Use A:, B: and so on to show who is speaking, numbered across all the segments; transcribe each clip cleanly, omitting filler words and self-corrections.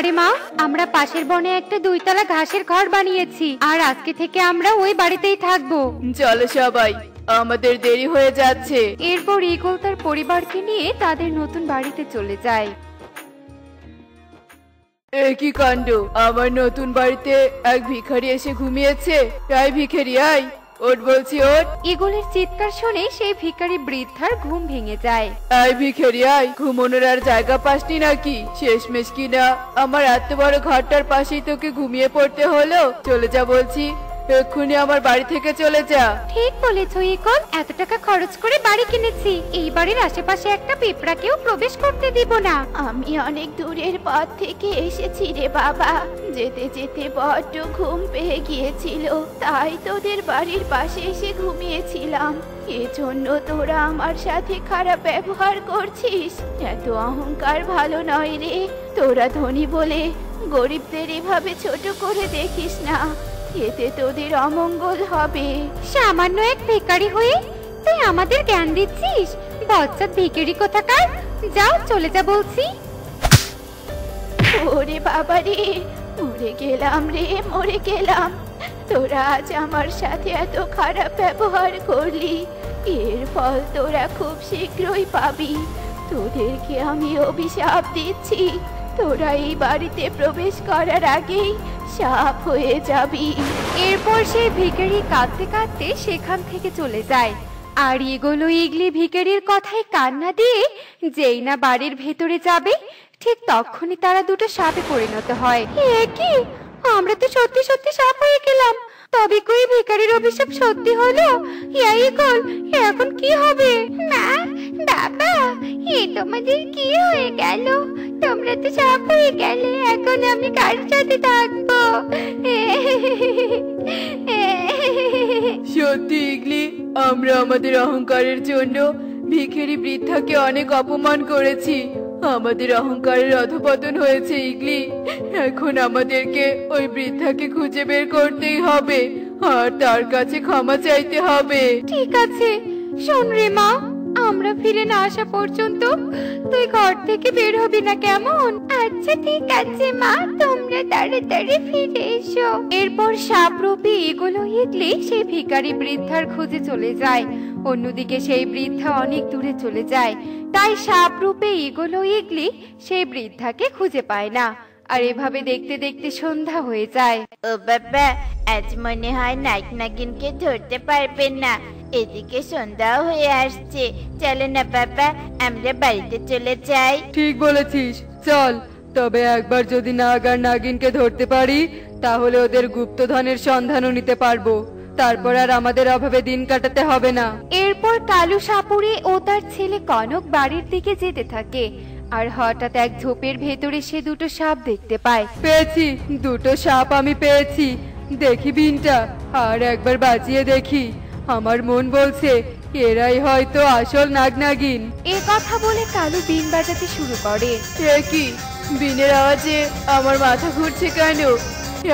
A: রে মা, আমরা পাশের বনে একটা 2 তলা ঘাসের ঘর বানিয়েছি, আর আজকে থেকে আমরা ওই বাড়িতেই থাকবো।
B: চলো সবাই, আমাদের দেরি হয়ে যাচ্ছে।
A: এরপর ঈগল তার পরিবারকে নিয়ে তাদের নতুন বাড়িতে চলে যায়।
B: একই কাণ্ড, আমার নতুন বাড়িতে এক ভিখারি এসে ঘুমিয়েছে। আয় ভিখারি আয়, ওঠ বলছি ওঠ।
A: ঈগলের চিৎকার শুনে সেই ভিখারি বৃদ্ধার ঘুম ভেঙে যায়।
B: আয় ভিখারি আয়, ঘুমানোর আর জায়গা পাসনি নাকি? শেষমেশ কিনা আমার এত বড় ঘরটার পাশেই তোকে ঘুমিয়ে পড়তে হলো। চলে যা বলছি, এক্ষুনি আমার বাড়ি থেকে চলে যা।
A: ঠিক বলেছ ঈগল, এত টাকা খরচ করে বাড়ি কিনেছি, এই বাড়ির আশেপাশে একটা পিঁপড়াকেও প্রবেশ করতে দিব না।
C: আমি অনেক দূরের পথ থেকে এসেছি রে বাবা, যেতে যেতে বড্ড ঘুম পেয়ে গিয়েছিল, তাই তোদের বাড়ির পাশে এসে ঘুমিয়েছিলাম। এজন্য তোরা আমার সাথে খারাপ ব্যবহার করছিস। এত অহংকার ভালো নয় রে। তোরা ধনী বলে গরিবদের এভাবে ছোট করে দেখিস না, এতে তোদের অমঙ্গল হবে।
A: সামান্য এক ভিখারি হয়ে তুই আমাদের জ্ঞান দিচ্ছিস? বজ্জাত ভিখারি কোথাকার, যাও চলে যা বলছি।
C: ওরে বাবা রে, মরে গেলাম রে, মরে গেলাম। তোরা আজ আমার সাথে এত খারাপ ব্যবহার করলি, এর ফল তোরা খুব শীঘ্রই পাবি। তোদেরকে আমি অভিশাপ দিচ্ছি, তোরা এই বাড়িতে প্রবেশ করার আগেই সাপ হয়ে যাবি।
A: এরপর সেই ভিখারি কাঁদতে কাঁদতে সেখান থেকে চলে যায়। আর ঈগল ও ঈগলি ভিখারির কথায় কান্না দিয়ে যেই না বাড়ির ভেতরে যাবে, ঠিক তখনই তারা দুটো সাপে পরিণত হয়। এ কি, আমরা তো সত্যি সত্যি সাপ হয়ে গেলাম। তবে কই ভিখারির অভিশাপ সত্যি হলো? ইয়া ঈগল, এখন কি হবে? মা, বাবা, এ তোমাদের কি হয়ে গেল? তোমরা তো সাপ হয়ে গেলে, এখন আমি কার সাথে থাকবো?
B: সত্যি ইগলি, আমরা আমাদের অহংকারের জন্য ভিখারি বৃদ্ধাকে অনেক অপমান করেছি। আমাদের অহংকারের অধঃপতন হয়েছে ইগলি। এখন আমাদেরকে ওই বৃদ্ধাকে খুঁজে বের করতেই হবে, আর তার কাছে ক্ষমা চাইতে হবে।
A: ঠিক আছে, শোন রে মা, আমরা ফিরে না আসা পর্যন্ত তুই ঘর থেকে বের হবি না, কেমন? আচ্ছা ঠিক আছে মা, তোমরা তাড়াতাড়ি ফিরে এসো। এরপর সাপরূপী ঈগল ও ঈগলি সেই ভিখারি বৃদ্ধার খোঁজে চলে যায়। অন্যদিকে সেই বৃদ্ধা অনেক দূরে চলে যায়, তাই সাপরূপী ঈগল ও ঈগলি সেই বৃদ্ধাকে খুঁজে পায় না। আর এভাবে দেখতে দেখতে সন্ধ্যা হয়ে যায়।
C: ও বাবা, আজ মনে হয় নাগ নাগিনকে ধরতে পারবেন না, এদিকে সন্ধ্যাও হয়ে আসছে। চলো না বাবা, আমরা বাড়িতে চলে যাই।
B: ঠিক বলেছিস, চল। তবে একবার যদি নাগ আর নাগিনকে ধরতে পারি, তাহলে ওদের গুপ্তধনের সন্ধানও নিতে পারবো। তারপর আর আমাদের অভাবে দিন কাটাতে হবে না।
A: এরপর কালু সাপুড়ে ও তার ছেলে কনক বাড়ির দিকে যেতে থাকে। আর হঠাৎ এক ঝোপের ভেতরে সে দুটো সাপ দেখতে পায়।
B: পেয়েছি, দুটো সাপ আমি পেয়েছি। দেখি বিনটা, আর একবার বাজিয়ে দেখি। আমার মন বলছে এরাই হয়তো আসল নাগ নাগিন।
A: এ কথা বলে কালু বিন বাজাতে শুরু করে।
B: এ কি, বিনের আওয়াজে আমার মাথা ঘুরছে কেন?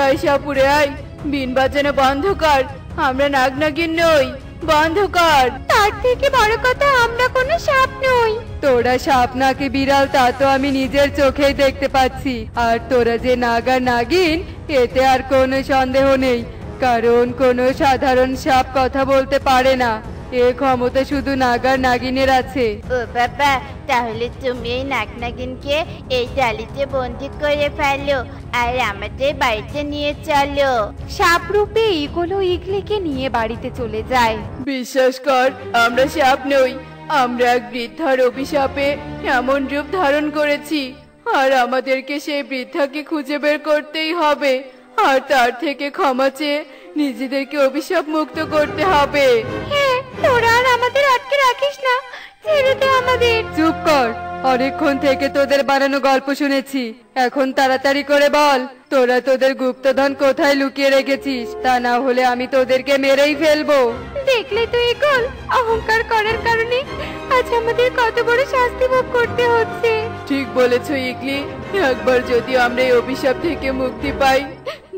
B: আয় সাপুরে আয়, বিন বাজানো বন্ধ কর। আমরা নাগ নাগিন নই, বন্ধ কর।
A: তার থেকে বড় কথা, আমরা কোনো সাপ নই।
B: তোরা সাপ নাকি বিড়াল তা তো আমি নিজের চোখেই দেখতে পাচ্ছি। আর তোরা যে নাগ আর নাগিন, এতে আর কোনো সন্দেহ নেই, কারণ কোনো সাধারণ সাপ কথা বলতে পারে না। এ ক্ষমতা শুধু নাগ আর নাগিনের আছে।
C: ও বাবা, তাহলে তুমি এই নাগ নাগিনকে এই ডালিতে বন্দি করে ফেলো, আর আমাদের বাড়িতে নিয়ে চলো।
A: সাপরূপে ঈগল ও ঈগলিকে নিয়ে বাড়িতে চলে যায়।
B: বিশ্বাস কর, আমরা সাপ নই। আমরা এক বৃদ্ধার অভিশাপে এমন রূপ ধারণ করেছি, আর আমাদেরকে সেই বৃদ্ধাকে খুঁজে বের করতেই হবে, আর তার থেকে ক্ষমা চেয়ে নিজেদেরকে অভিশাপ মুক্ত করতে হবে।
A: হ্যাঁ, তোরা আর আমাদের আটকে রাখিস না, ছেড়ে দে আমাদের।
B: চুপ কর, অনেকক্ষণ থেকে তোদের বানানো গল্প শুনেছি। এখন তাড়াতাড়ি করে বল, তোরা তোদের গুপ্তধন কোথায় লুকিয়ে রেখেছিস? তা না হলে আমি তোদেরকে মেরেই ফেলবো।
A: দেখলে তো ঈগল, অহংকার করার কারণে আজ আমাদের কত বড় শাস্তি ভোগ করতে হচ্ছে।
B: ঠিক বলেছ ইগলি, একবার যদি আমরা এই অভিশাপ থেকে মুক্তি পাই,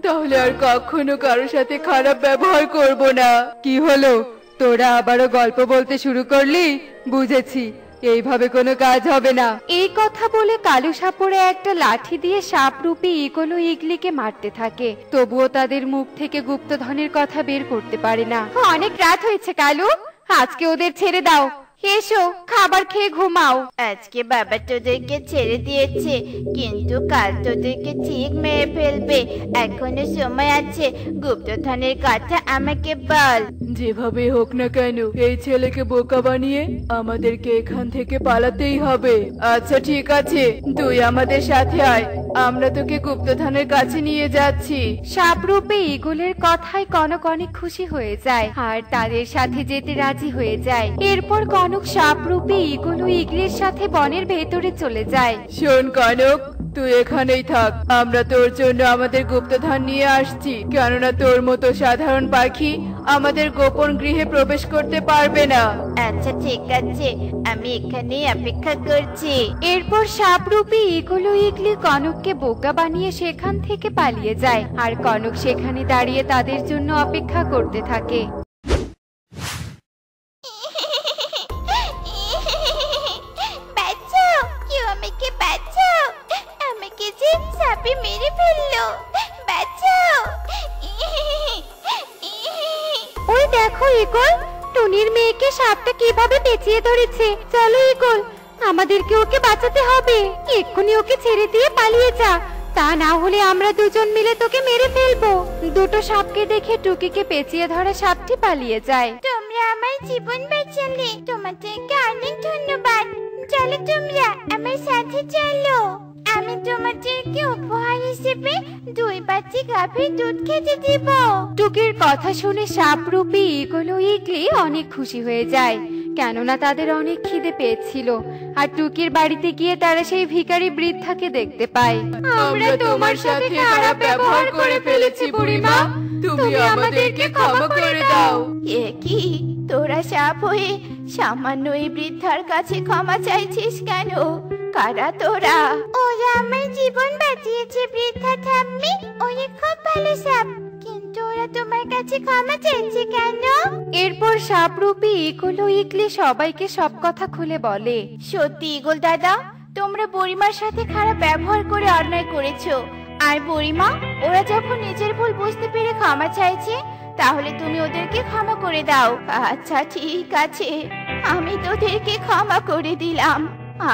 B: তাহলে আর কখনো কারোর সাথে খারাপ ব্যবহার করব না। কি হলো, তোরা আবারও গল্প বলতে শুরু করলি? বুঝেছি, এইভাবে কোনো কাজ হবে না।
A: এই কথা বলে কালু সাপুরে একটা লাঠি দিয়ে সাপ রূপী ইগল ও ইগলিকে মারতে থাকে, তবুও তাদের মুখ থেকে গুপ্তধনের কথা বের করতে পারে না। অনেক রাত হয়েছে কালু, আজকে ওদের ছেড়ে দাও। এসো, খাবার খেয়ে ঘুমাও।
C: আজকে বাবা তোদেরকে ছেড়ে দিয়েছে, কিন্তু কাল তোদেরকে ঠিক মেরে ফেলবে। এখনো সময় আছে, গুপ্তধনের কথা আমাকে বল।
B: যেভাবে হোক না কেন এই ছেলেকে বোকা বানিয়ে আমাদেরকে এখান থেকে পালাতেই হবে। আচ্ছা ঠিক আছে, তুই আমাদের সাথে আয়, আমরা তোকে গুপ্তধনের কাছে নিয়ে যাচ্ছি।
A: সাপরূপে ইগলের কথায় কনক অনেক খুশি হয়ে যায় আর তাদের সাথে যেতে রাজি হয়ে যায়। এরপর কনক সাপরূপে ইগল ও ইগলের সাথে বনের ভেতরে চলে যায়।
B: শোন কনক, তুই এখানেই থাক, আমরা তোর জন্য আমাদের গুপ্তধন নিয়ে আসছি। কেননা তোর মতো সাধারণ পাখি আমাদের গোপন গৃহে প্রবেশ করতে পারবে না।
C: আচ্ছা ঠিক আছে, আমি এখানেই অপেক্ষা করছি।
A: এরপর সাপরূপী ইগল ও ইগলি কনককে বোকা বানিয়ে সেখান থেকে পালিয়ে যায় আর কনক সেখানে দাঁড়িয়ে তাদের জন্য অপেক্ষা করতে থাকে।
C: বাঁচাও, কেউ আমাকে বাঁচাও, আমাকে যে সাপে মেরে ফেললো, বাঁচাও।
A: ওই দেখো ইগল, টুনির মেয়েকে সাপটা কিভাবে পেঁচিয়ে ধরেছে। চলো ইগল, আমাদেরকে ওকে বাঁচাতে হবে। এক্ষুনি ওকে ছেড়ে দিয়ে পালিয়ে যা, তা না হলে আমরা দুজন মিলে তোকে মেরে ফেলবো। দুটো সাপকে দেখে টুকিকে পেঁচিয়ে ধরা সাপটি পালিয়ে যায়।
C: তোমরা আমার জীবন বাঁচালে, তোমাদেরকে অনেক ধন্যবাদ। চলো তোমরা আমার সাথে চলো, আমি তোমাদেরকে উপহার হিসেবে 2 বাটি গাভীর দুধ খেতে দিব।
A: টুকির কথা শুনে সাপরূপী ইগল ও ইগলি অনেক খুশি হয়ে যায়, কেননা তাদের অনেক খিদে পেয়েছিল। আর টুকির বাড়িতে গিয়ে তারা সেই ভিখারি বৃদ্ধাকে দেখতে পায়।
B: আমরা তোমার সাথে খারাপ ব্যবহার করে ফেলেছি বুড়িমা, তুমি আমাদেরকে ক্ষমা করে দাও।
C: এ কি, তোরা সাপ হয়ে সামান্য এই বৃদ্ধার কাছে ক্ষমা চাইছিস কেন? কারা তোরা? ওরা আমার জীবন বাঁচিয়েছে বৃদ্ধা ঠাম্মি, ওরা খুব ভালো সাপ, কিন্তু ওরা তোমার কাছে ক্ষমা চাইছে কেন?
A: এরপর সাপরূপী ইগল ও ইগলি সবাইকে সব কথা খুলে বলে।
C: সত্যি ইগল দাদা, তোমরা বুড়িমার সাথে খারাপ ব্যবহার করে অন্যায় করেছো। আর বুড়িমা, ওরা যখন নিজের ভুল বুঝতে পেরে ক্ষমা চাইছে, তাহলে তুমি ওদেরকে ক্ষমা করে দাও। আচ্ছা ঠিক আছে, আমি তোদেরকে ক্ষমা করে দিলাম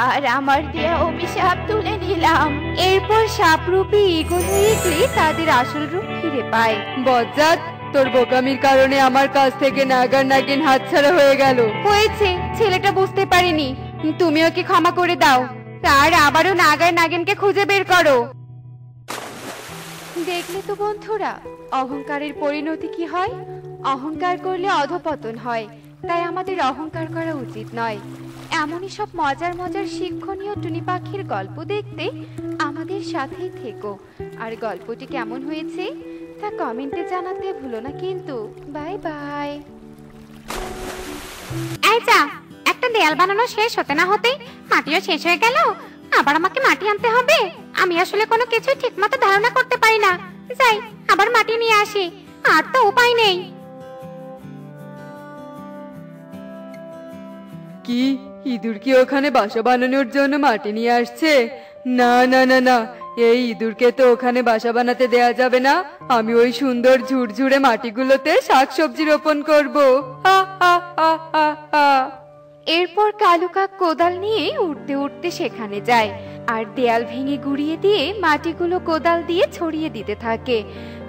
C: আর আমার দেয়া অভিশাপ তুলে নিলাম।
A: এরপর সাপরূপী ইগল ও ইগলি তাদের আসল রূপ ফিরে পায়।
B: বজ্জাত, তোর বোকামির কারণে আমার কাছ থেকে নাগার নাগিন হাতছাড়া হয়ে গেল।
A: হয়েছে, ছেলেটা বুঝতে পারিনি, তুমি ওকে ক্ষমা করে দাও আর আবারও নাগার নাগিনকে খুঁজে বের করো। দেখলে তো বন্ধুরা, অহংকারের পরিণতি কি হয়। অহংকার করলে অধপতন হয়, তাই আমাদের অহংকার করা উচিত নয়। এমনই সব মজার মজার শিক্ষণীয় টুনি পাখির গল্প দেখতে আমাদের সাথেই থেকো। আর গল্পটি কেমন হয়েছে তা কমেন্টে জানাতে ভুলো না কিন্তু। Bye bye. এই যা, একটা দেয়াল বানানো শেষ হতে না হতেই মাটিও শেষ হয়ে গেল। আবার আমাকে মাটি আনতে হবে। আমি আসলে কোনো কিছু ঠিকমতো ধারণা করতে পারি না। যাই, আবার মাটি নিয়ে আসি, আর তো উপায় নেই।
B: কি, ইঁদুর কি ওখানে বাসা বানানোর জন্য মাটি নিয়ে আসছে? না না না না, এই ইঁদুরকে তো ওখানে বাসা বানাতে দেয়া যাবে না। আমি ওই সুন্দর ঝুরঝুরে মাটিগুলোতে শাকসবজি রোপণ করবো। হা হা হা হা হা।
A: এরপর কালু কাক কোদাল নিয়ে উঠতে উঠতে সেখানে যায় আর দেয়াল ভেঙে গুড়িয়ে দিয়ে মাটিগুলো কোদাল দিয়ে ছড়িয়ে দিতে থাকে।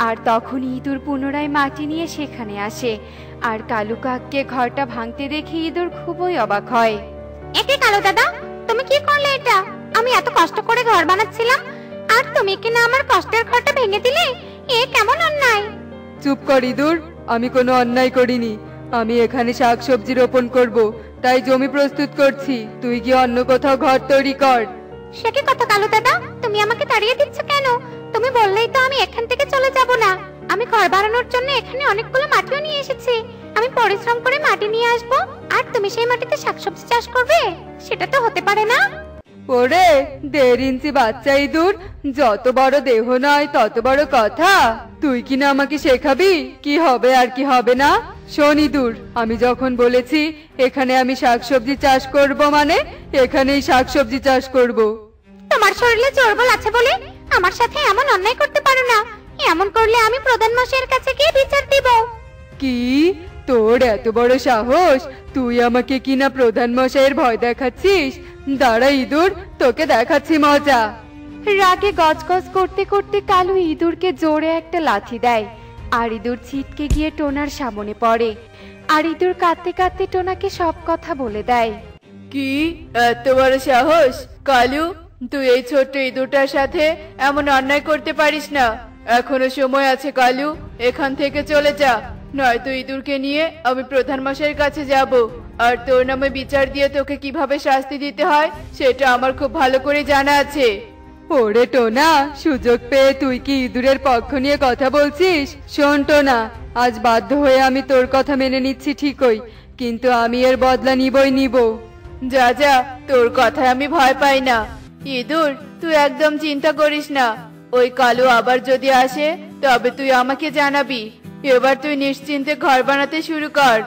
A: আর তখন ইঁদুর পুনরায় মাটি নিয়ে সেখানে আসে আর কালু কাককে ঘরটা ভাঙতে দেখে ইঁদুর খুবই অবাক হয়। একে কালু দাদা, তুমি কি করলে এটা? আমি এত কষ্ট করে ঘর বানাচ্ছিলাম আর তুমি কিনা আমার কষ্টের ঘরটা ভেঙে দিলে। এ কেমন অন্যায়!
B: চুপ কর ইঁদুর, আমি কোনো অন্যায় করিনি। আমি এখানে শাকসবজি রোপণ করব, তাই জমি প্রস্তুত করছি। তুই কি অন্য কোথাও ঘর তৈরি কর।
A: সে কি কথা কালু দাদা, তুমি আমাকে তাড়িয়ে দিচ্ছ কেন? তুমি বললেই তো আমি এখান থেকে চলে যাব না। আমি ঘর বানানোর জন্য এখানে অনেকগুলো মাটিও নিয়ে এসেছি। আমি পরিশ্রম করে মাটি নিয়ে আসবো আর তুমি সেই মাটিতে শাকসবজি চাষ করবে, সেটা তো হতে পারে না।
B: ওরে 1.5 ইঞ্চি বাচ্চা ইঁদুর, যত বড় দেহ নয় তত বড় কথা। তুই কি না আমাকে শেখাবি কি হবে আর কি হবে না? শোন ইঁদুর, আমি যখন বলেছি এখানে আমি শাকসবজি চাষ করব, মানে এখানেই শাকসবজি চাষ করব।
A: তোমার শরীরে জোরবল আছে বলে আমার সাথে এমন অন্যায় করতে পারো না। এমন করলে আমি প্রধান মশাইয়ের কাছে গিয়ে বিচার দিব।
B: কি তোর এত বড় সাহস? তুই আমাকে কিনা প্রধান মশাইয়ের ভয় দেখাচ্ছিস? দাঁড়া ইঁদুর, তোকে দেখাচ্ছি মজা।
A: রাগে গজগজ করতে করতে কালু ইঁদুরকে জোরে একটা লাথি দেয়, আর ইঁদুর ছিটকে গিয়ে টোনার সামনে পড়ে। আর ইঁদুর কাঁদতে কাঁদতে টোনাকে সব কথা বলে দেয়।
B: কি এত বড় সাহস? কালু, তুই এই ছোট্ট ইঁদুরটার সাথে এমন অন্যায় করতে পারিস না। এখনো সময় আছে কালু, এখান থেকে চলে যা, নয়তো ইঁদুরকে নিয়ে আমি প্রধান মশাইয়ের কাছে যাব। আর তোর নামে বিচার দিয়ে তোকে কিভাবে শাস্তি দিতে হয় সেটা আমার খুব ভালো করে জানা আছে। ওরে টোনা, সুযোগ পেয়ে তুই কি ইঁদুরের পক্ষ নিয়ে কথা বলছিস? শোন টোনা, আজ বাধ্য হয়ে আমি তোর কথা মেনে নিচ্ছি ঠিকই, কিন্তু আমি এর বদলা নিব। যা যা, তোর কথায় আমি ভয় পাই না। ইঁদুর, তুই একদম চিন্তা করিস না। ওই কালু আবার যদি আসে তবে তুই আমাকে জানাবি। এবার তুই নিশ্চিন্তে ঘর বানাতে শুরু কর।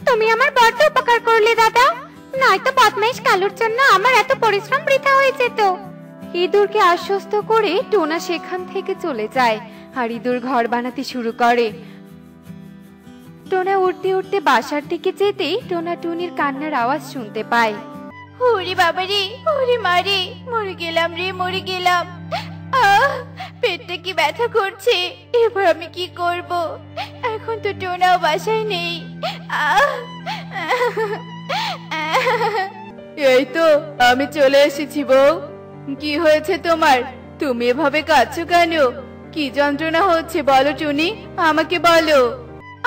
A: তুমি আমার বড় উপকার করলে দাদা, নয়তো বদমাইশ কালুর জন্য আমার এত পরিশ্রম বৃথা হয়ে যেত। ইঁদুরকে আশ্বস্ত করে টোনা সেখান থেকে চলে যায়, আর ইঁদুর ঘর বানাতে শুরু করে। টোনা উঠতে উঠতে বাসার দিকে যেতেই টোনা টুনির কান্নার আওয়াজ শুনতে পায়।
C: ওরে বাবারে, ওরে মারে, মরে গেলাম রে, মরে গেলাম। পেটটা কি ব্যথা করছে, এবার আমি কি করব? এখন তো টোনাও বাসায় নেই।
B: এই তো আমি চলে এসেছি বউ। কি হয়েছে তোমার? তুমি এভাবে কাঁদছো কেন? কি যন্ত্রণা হচ্ছে বলো টুনি, আমাকে বলো।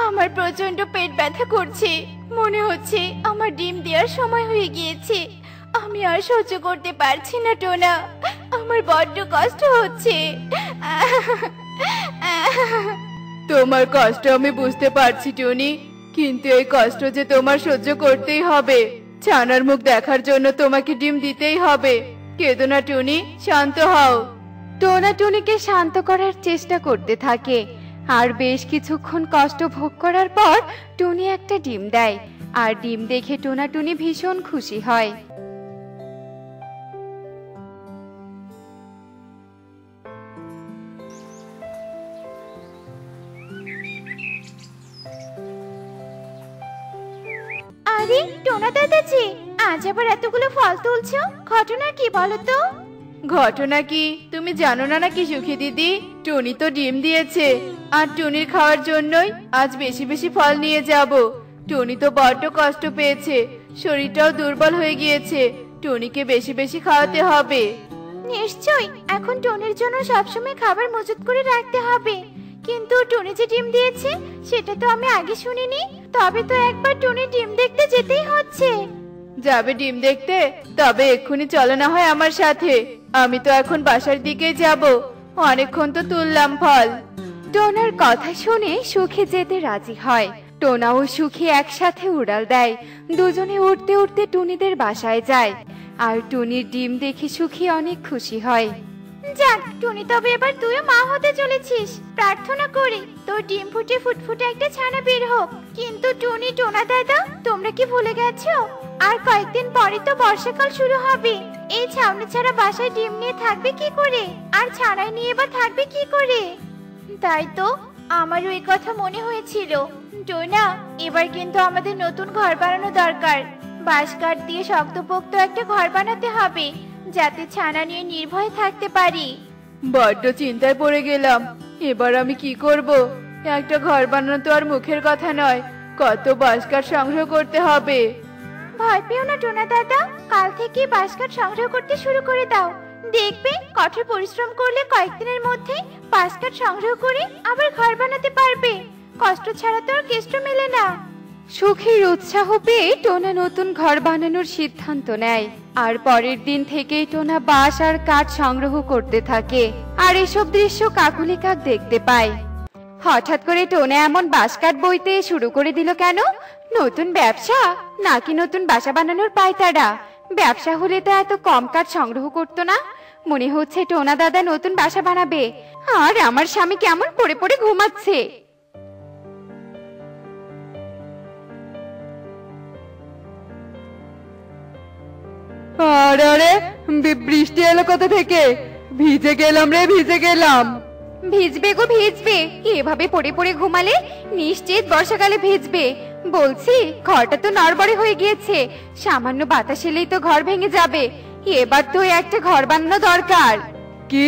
C: আমার প্রচন্ড পেট ব্যথা করছে, মনে হচ্ছে আমার ডিম দেওয়ার সময় হয়ে গিয়েছে। আমি আর সহ্য করতে পারছি না টোনা, আমার বড্ড কষ্ট হচ্ছে।
B: তোমার কষ্ট আমি বুঝতে পারছি টুনি, কিন্তু এই কষ্ট যে তোমার সহ্য করতেই হবে। ছানার মুখ দেখার জন্য তোমাকে ডিম দিতেই হবে। কেঁদো না টুনি, শান্ত হও। টোনা টুনিকে শান্ত করার চেষ্টা করতে থাকে, আর বেশ কিছুক্ষণ কষ্ট ভোগ করার পর টুনি একটা ডিম দেয়, আর ডিম দেখে টোনা টুনি ভীষণ খুশি হয়।
C: আরে টোনা দাদাজি, আজ আবার এতগুলো ফল তুলছো, ঘটনা কি বলো তো?
B: ঘটনা কি তুমি জানো না নাকি সুখী দিদি? টুনি তো ডিম দিয়েছে, আর টুনির খাওয়ার জন্যই আজ বেশি বেশি ফল নিয়ে যাব। টুনি তো বড্ড কষ্ট পেয়েছে, শরীরটাও দুর্বল হয়ে গিয়েছে। টুনিকে বেশি বেশি খাওয়াতে হবে।
C: নিশ্চয়ই, এখন টুনির জন্য সবসময় খাবার মজুত করে রাখতে হবে। কিন্তু টুনি যে ডিম দিয়েছে সেটা তো আমি আগে শুনিনি। তবে তো একবার টুনি ডিম দেখতে যেতেই হচ্ছে।
B: যাবে ডিম দেখতে? তবে এক্ষুনি চলো না হয় আমার সাথে। আমি তো এখন বাসার দিকে যাব, অনেকক্ষণ তো তুললাম ফল। টোনার কথা শুনে সুখী যেতে রাজি হয়। টোনা ও সুখী একসাথে উড়াল দেয়। দুজনে উঠতে উঠতে টুনিদের বাসায় যায়, আর টুনির ডিম দেখে সুখী অনেক খুশি হয়।
C: যাক টুনি, তবে এবার তুইও মা হতে চলেছিস। প্রার্থনা করি তোর ডিম ফুটে ফুটফুটে একটা ছানা বের হোক। কিন্তু টুনি, টোনা দাদা, তোমরা কি ভুলে গেছো আর কয়েকদিন পরে তো বর্ষাকাল শুরু হবে? এই ছাউনি ছাড়া বাসায় ডিম নিয়ে থাকবে কি করে, আর ছানায় নিয়ে বা থাকবে কি করে? তাই তো আমারও এই কথা মনে হয়েছিল। টোনা, এবার কিন্তু আমাদের নতুন ঘর বানানো দরকার। বাঁশ কাঠ দিয়ে শক্তপোক্ত একটা ঘর বানাতে হবে, যাতে ছানা নিয়ে নির্ভয়ে থাকতে পারি।
B: বড্ড চিন্তায় পড়ে গেলাম। এবার আমি কি করব? একটা ঘর বানানো তো আর মুখের কথা নয়, কত বাঁশ কাঠ সংগ্রহ করতে হবে।
C: ভয় পেও না টোনা দাদা, কাল থেকে বাঁশ কাঠ সংগ্রহ করতে শুরু করে দাও। দেখবে কঠোর পরিশ্রম করলে কয়েকদিনের মধ্যে বাঁশ কাঠ সংগ্রহ করে আবার ঘর বানাতে পারবে। কষ্ট ছাড়া তো আর কেষ্ট মেলে না।
A: সুখীর উৎসাহ পেয়ে টোনা নতুন ঘর বানানোর সিদ্ধান্ত নেয়, আর পরের দিন থেকেই টোনা বাঁশ আর কাঠ সংগ্রহ করতে থাকে। আর এসব দৃশ্য কাকুলি কাক দেখতে পায়। হঠাৎ করে টোনা এমন বাঁশ কাঠ বইতে শুরু করে দিল কেন? নতুন ব্যবসা নাকি নতুন বাসা বানানোর পায়তারা? ব্যবসা হলে তো এত কম কাঠ সংগ্রহ করতো না। মনে হচ্ছে টোনা দাদা নতুন বাসা বানাবে, আর আমার স্বামী কেমন পড়ে পড়ে ঘুমাচ্ছে।
B: আরে আরে, বৃষ্টি এলো কোথা থেকে? ভিজে গেলাম রে, ভিজে গেলাম।
A: ভিজবে গো ভিজবে, এভাবে পড়ে পড়ে ঘুমালে নিশ্চিত বর্ষাকালে ভিজবে। বলছি ঘরটা তো নড়বড়ে হয়ে গিয়েছে, সামান্য বাতাস এলেই তো ঘর ভেঙে যাবে। এবার তো একটা ঘর বানানো দরকার।
B: কি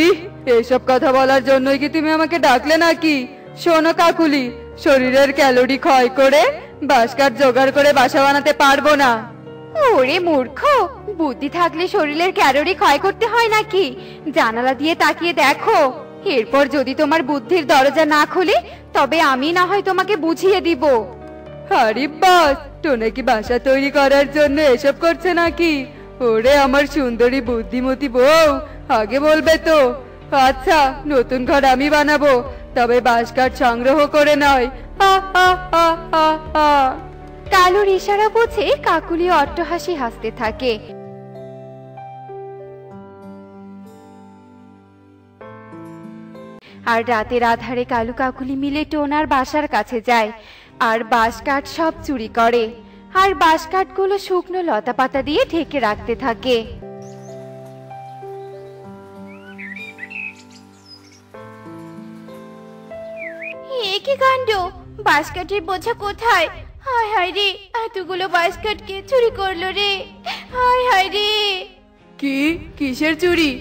B: এসব কথা বলার জন্যই কি তুমি আমাকে ডাকলে নাকি? শোনো কাকুলি, শরীরের ক্যালোরি ক্ষয় করে বাঁশকাঠ জোগাড় করে বাসা বানাতে পারবো না।
A: ওরে মূর্খ, বুদ্ধি থাকলে শরীরের ক্যালোরি ক্ষয় করতে হয় নাকি? জানালা দিয়ে তাকিয়ে দেখো। এরপর যদি তোমার বুদ্ধির দরজা না খোলে তবে আমি না হয় তোমাকে বুঝিয়ে দিব।
B: আরে বাস, টোনা কি বাসা তৈরি করার জন্য এসব করছে নাকি? ওরে আমার সুন্দরী বুদ্ধিমতী বউ, আগে বলবে তো। আচ্ছা, নতুন ঘর আমি বানাবো, তবে বাঁশকাঠ সংগ্রহ করে নয়। হা হা হা হা হা।
A: কালুর ইশারা বুঝে কাকুলি অট্টহাসি হাসতে থাকে। আর রাতের আধারে কালু কাকুলি মিলে টোনার বাসার কাছে যায় আর বাঁশকাঠ সব চুরি করে, আর বাঁশকাঠগুলো শুকনো লতা পাতা দিয়ে ঢেকে রাখতে থাকে।
C: এ কি কাণ্ড! বাঁশকাঠের বোঝা কোথায়? হায় হায় রে, এতগুলো বাঁশকাঠ কে চুরি করলো রে? হায় হায় রে!
B: কি? কিসের চুরি?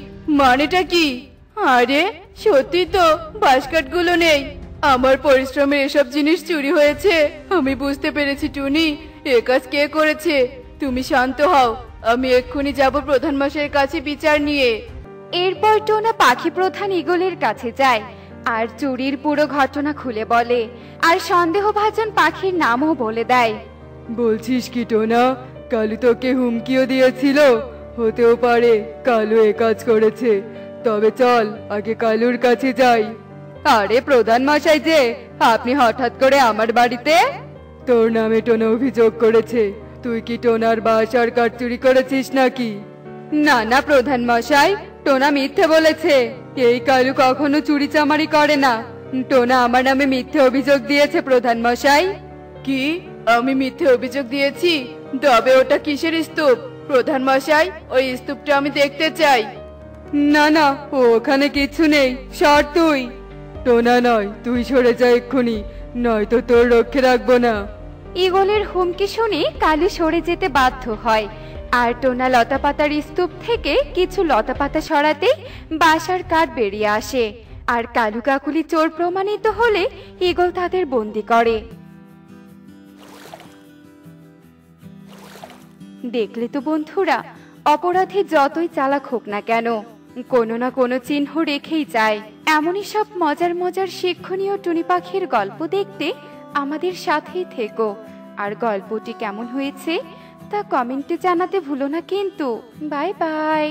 B: মানেটা কি? আরে সত্যি তো, বাঁশকাঠগুলো নেই। আমার পরিশ্রমের এসব জিনিস চুরি হয়েছে। আমি বুঝতে পেরেছি টুনি, এ কাজ কে করেছে। তুমি শান্ত হও, আমি এক্ষুনি যাব প্রধান মশাইয়ের কাছে বিচার নিয়ে।
A: এরপর টোনা পাখি প্রধান ঈগলের কাছে যায় আর চুরির পুরো ঘটনা খুলে বলে, আর সন্দেহভাজন পাখির নামও বলে দেয়।
B: বলছিস কি টোনা, কালু তোকে হুমকিও দিয়েছিল? হতেও পারে কালু এ কাজ করেছে। তবে চল আগে কালুর কাছে যাই। আরে প্রধান মশাই যে, আপনি হঠাৎ করে আমার বাড়িতে? তোর নামে টোনা অভিযোগ করেছে। তুই কি টোনার বাসার কাঠ চুরি করেছিস নাকি? না না প্রধান মশাই, টোনা মিথ্যে বলেছে। এই কালু কখনো চুরি চামারি করে না। টোনা আমার নামে মিথ্যে অভিযোগ দিয়েছে প্রধান মশাই। কি? আমি মিথ্যে অভিযোগ দিয়েছি? তবে ওটা কিসের স্তূপ প্রধান মশাই? ওই স্তূপটা আমি দেখতে চাই। না না, ওখানে কিছু নেই, সর তুই। টোনা নয়, তুই সরে যা এক্ষুনি, নয়তো তোর রক্ষে রাখবো না।
A: ঈগলের হুমকি শুনে কালু সরে যেতে বাধ্য হয়, আর টোনা লতাপাতার স্তূপ থেকে কিছু লতাপাতা সরাতে বাসার কাঠ বেরিয়ে আসে। আর কালু কাকুলি চোর প্রমাণিত হলে ঈগল তাদের বন্দি করে। দেখলে তো বন্ধুরা, অপরাধী যতই চালাক হোক না কেন, কোনো না কোনো চিহ্ন রেখেই যায়। এমনই সব মজার মজার শিক্ষণীয় টুনি পাখির গল্প দেখতে আমাদের সাথেই থেকো। আর গল্পটি কেমন হয়েছে তা কমেন্টে জানাতে ভুলো না কিন্তু। Bye bye.